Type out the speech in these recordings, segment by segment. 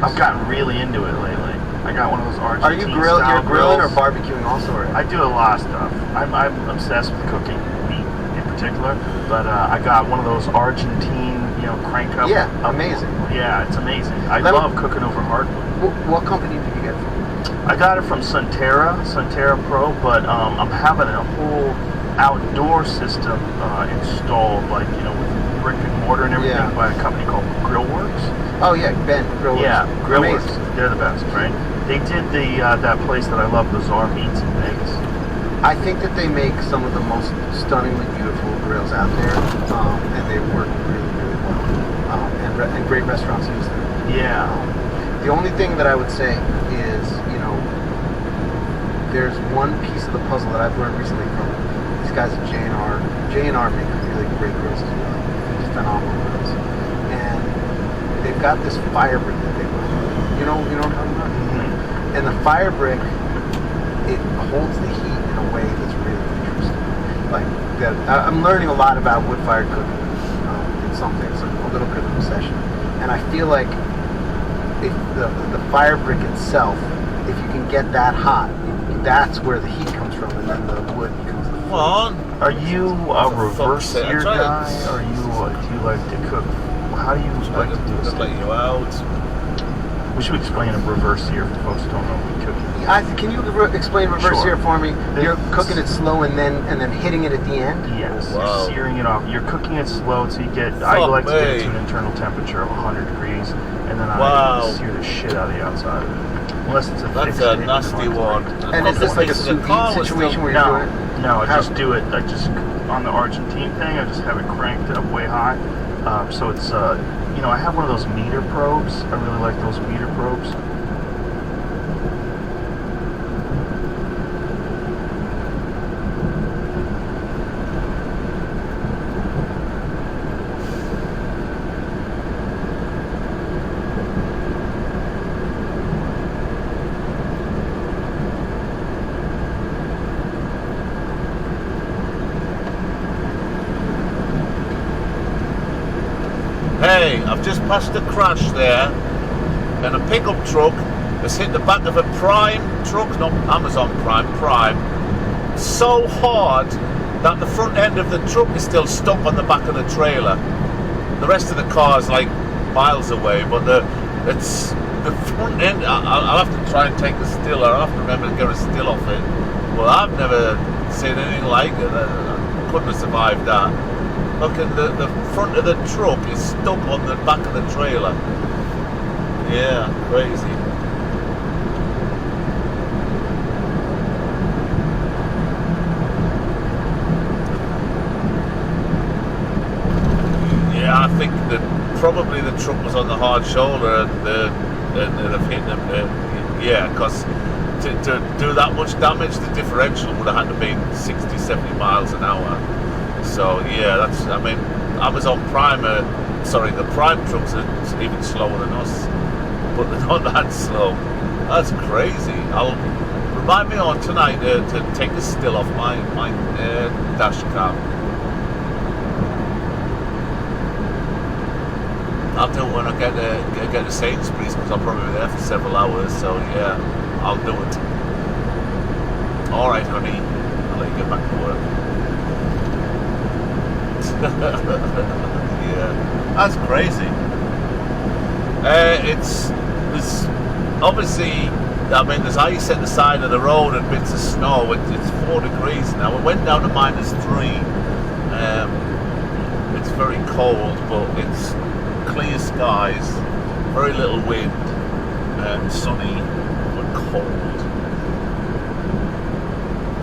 I've gotten really into it lately. I got one of those Argentine. Are you you're grilling or barbecuing also? Or? I do a lot of stuff. I'm obsessed with cooking meat in particular, but I got one of those Argentine, crank up. Yeah, amazing. Yeah, it's amazing. I love cooking over hardwood. What company did you get it from? I got it from Sunterra Pro, but I'm having a whole outdoor system installed, with brick and mortar and everything, by a company called Grillworks. Oh yeah, Ben Grillworks. Yeah, Grillworks. They're the best, right? They did that place that I love, Bizarre Meats in Vegas. I think that they make some of the most stunningly beautiful grills out there, and they work really, really well. And great restaurants use them. Yeah. The only thing that I would say is, there's one piece of the puzzle that I've learned recently from these guys at J&R. J&R make really great grills as well. Just phenomenal grills. And they've got this fire brick that they run. You know what I'm talking about? Mm-hmm. And the fire brick, it holds the heat in a way that's really interesting. I'm learning a lot about wood-fired cooking in some things, a little bit of obsession. And I feel like if the fire brick itself, if you can get that hot, that's where the heat comes from, and then the wood becomes the food. Well, are you a reverse sear guy? Or do you like to cook? How do you like to do it? Let you out. We should explain a reverse sear for folks who don't know what we cook. Can you explain reverse sear for me? You're cooking it slow and then hitting it at the end? Yes, wow. You're searing it off. You're cooking it slow so you get. I like to get it to an internal temperature of 100 degrees, and then I sear the shit out of the outside of it. Unless it's That's a nasty one. And is this like a sous vide situation where you're doing it? No, I just do it. I just on the Argentine thing. I just have it cranked up way high. So it's I have one of those meter probes. I really like those meter probes. Hey, I've just passed a crash there, and a pickup truck has hit the back of a Prime truck, not Amazon Prime, so hard that the front end of the truck is still stuck on the back of the trailer. The rest of the car is like miles away, but the front end, I'll have to try and take the still, I'll have to remember to get a still off it. Well, I've never seen anything like it. I couldn't have survived that. Look at the front of the truck is stuck on the back of the trailer. Yeah, crazy. Yeah, I think that probably the truck was on the hard shoulder and have hit them. Because to do that much damage, the differential would have had to be 60, 70 miles an hour. So yeah, Amazon Prime, the Prime trucks are even slower than us, but they're not that slow. That's crazy. Remind me on tonight to take the still off my dash cam. I'll do it when I get to Sainsbury's, because I'll probably be there for several hours. So yeah, I'll do it. All right, honey, I'll let you get back to work. Yeah, that's crazy. There's obviously, there's ice at the side of the road and bits of snow. It's 4 degrees now. It went down to -3. It's very cold, but it's clear skies, very little wind, sunny but cold.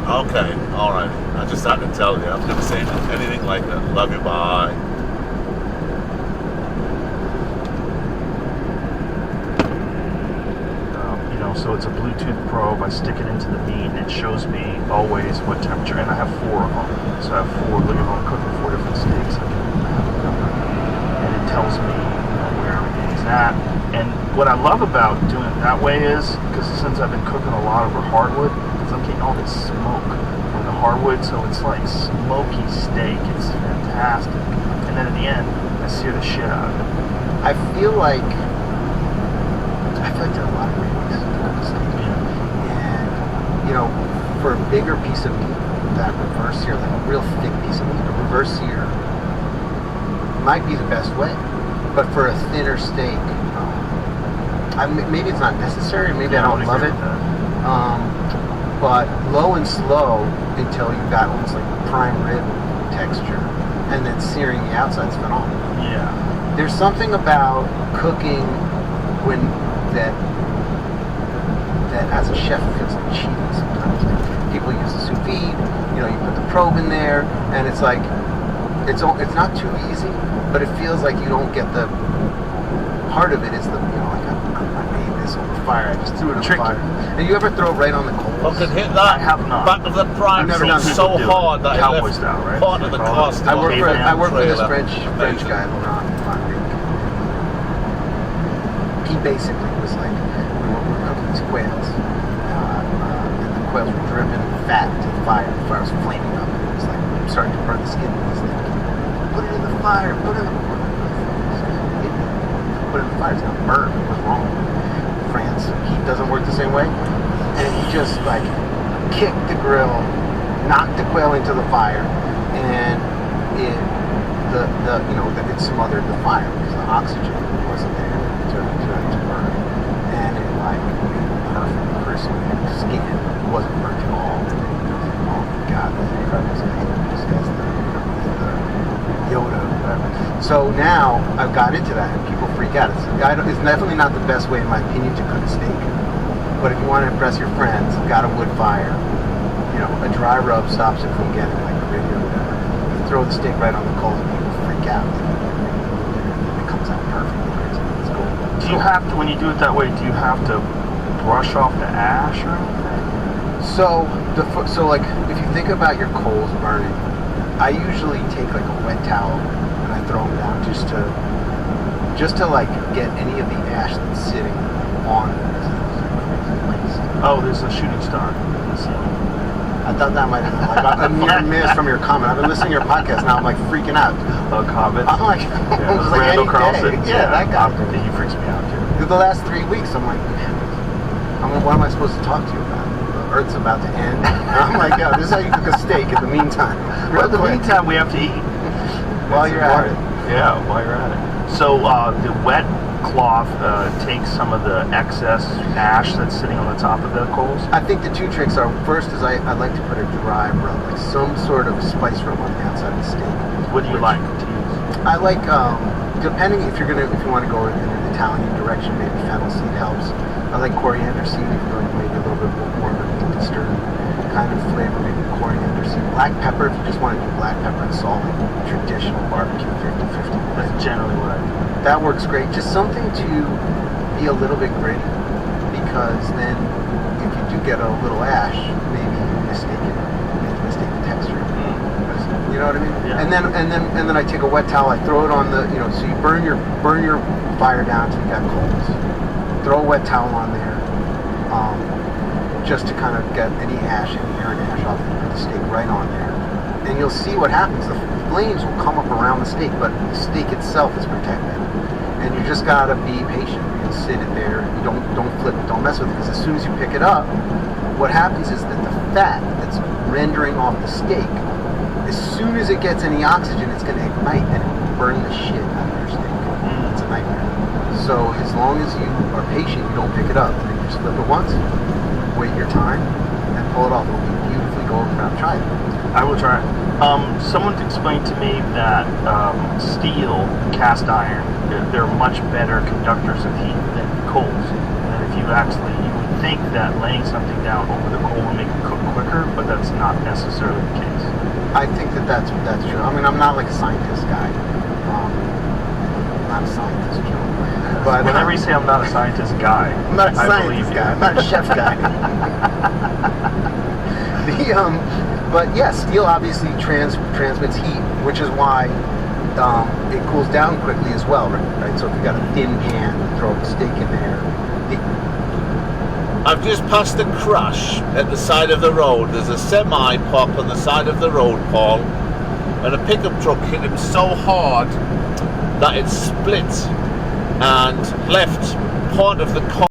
Okay, alright. I just had to tell you, I've never seen anything like that. Love you, bye. So it's a Bluetooth probe. I stick it into the meat and it shows me always what temperature, and I have 4 of them. So I have 4, look at I'm cooking 4 different steaks. I can have a number. And it tells me where everything's at. And what I love about doing it that way is, because since I've been cooking a lot over hardwood, because I'm getting all this smoke from the hardwood, so it's like smoky steak. It's fantastic. And then at the end, I sear the shit out of it. I feel like I feel like there are a lot of great ways to cook a steak. Yeah. And, you know, for a bigger piece of meat, that reverse sear, like a real thick piece of meat, a reverse sear might be the best way. But for a thinner steak, maybe it's not necessary, maybe I don't love it. But low and slow until you've got almost like prime rib texture, and then searing the outside's phenomenal. Yeah. There's something about cooking when that as a chef feels like cheating sometimes. Like people use the sous vide, you know, you put the probe in there, and it's like it's not too easy, but it feels like you don't get the part of it is the, you know, like I made this over fire, I just threw it on fire. And you ever throw it right on the coals? I could hit that I have not. back of the prime I've never done truck it. so Do it. hard that Cowboy it left style, right? part of the cost. I work for this trailer. French guy, Laurent. He basically was like, we were cooking these quails, and the quails were dripping fat to the fire. The fire was flaming up, and it was like starting to burn the skin. And he's like, put it in the fire, put it in the fire. It's gonna burn. What's wrong? France, heat doesn't work the same way, and he just like kicked the grill, knocked the quail into the fire, and it smothered the fire because the oxygen wasn't there to burn, and it like made perfect crispy skin. It wasn't burnt at all. Oh my God, this is incredible. This guy's the Yoda, whatever. So now I've got into that, and people freak out. It's definitely not the best way, in my opinion, to cook a steak. But if you want to impress your friends, you've got a wood fire. You know, a dry rub stops it from getting like gritty or whatever. You throw the steak right on the coals, and people freak out. It comes out perfect. It's cool. Do you have to, when you do it that way, do you have to brush off the ash or anything? So like if you think about your coals burning, I usually take like a wet towel and I throw them down just to like get any of the ash that's sitting on. Oh, there's a shooting star in the ceiling. I thought that might have been like a near miss from your comment. I've been listening to your podcast now. I'm like freaking out. Comments. I'm like, Yeah, it was like Randall any Carlson. day. Yeah, that guy. He freaks me out too. The last 3 weeks, I'm like, what am I supposed to talk to you about? The Earth's about to end. And I'm like, yeah, this is how you cook a steak in the meantime. Well, in the meantime, we have to eat. While you're at it. Yeah, while you're at it. So the wet cloth takes some of the excess ash that's sitting on the top of the coals. I think the two tricks are, first is I like to put a dry rub, like some sort of spice rub on the outside of the steak. What do you like to use? I like, depending if you want to go in an Italian direction, maybe fennel seed helps. I like coriander seed if you're going maybe a little bit more of an Eastern kind of flavor, maybe coriander seed. Black pepper, if you just want to do black pepper and salt, like traditional barbecue 50-50. That's generally what I do. That works great. Just something to be a little bit gritty, because then if you do get a little ash, maybe you mistake the texture. You know what I mean? Yeah. And then I take a wet towel, I throw it on the, you know, so you burn your fire down till you got coals. Throw a wet towel on there, just to kind of get any ash, any errant ash off, and put the steak right on there. And you'll see what happens. The flames will come up around the steak, but the steak itself is protected. And you just gotta be patient. You'll sit it there. You don't flip it. Don't mess with it, because as soon as you pick it up, what happens is that the fat that's rendering off the steak, as soon as it gets any oxygen, it's gonna ignite and it will burn the shit out of your steak. It's a nightmare. So as long as you are patient, you don't pick it up. And you just flip it once, wait your time, and pull it off. It'll be beautifully golden brown. Try it. I will try it. Someone explained to me that steel, cast iron, they're much better conductors of heat than coals. And if you would think that laying something down over the coal would make it cook quicker, but that's not necessarily the case. I think that's true. I mean, I'm not like a scientist guy. I'm not a scientist, Joe. But whenever you say I'm not a scientist guy, I'm not a I scientist guy. I'm not a chef guy. But yeah, steel obviously transmits heat, which is why it cools down quickly as well, right? So if you got a thin pan, throw a steak in there. I've just passed a crash at the side of the road. There's a semi pop on the side of the road, Paul, and a pickup truck hit him so hard that it split and left part of the car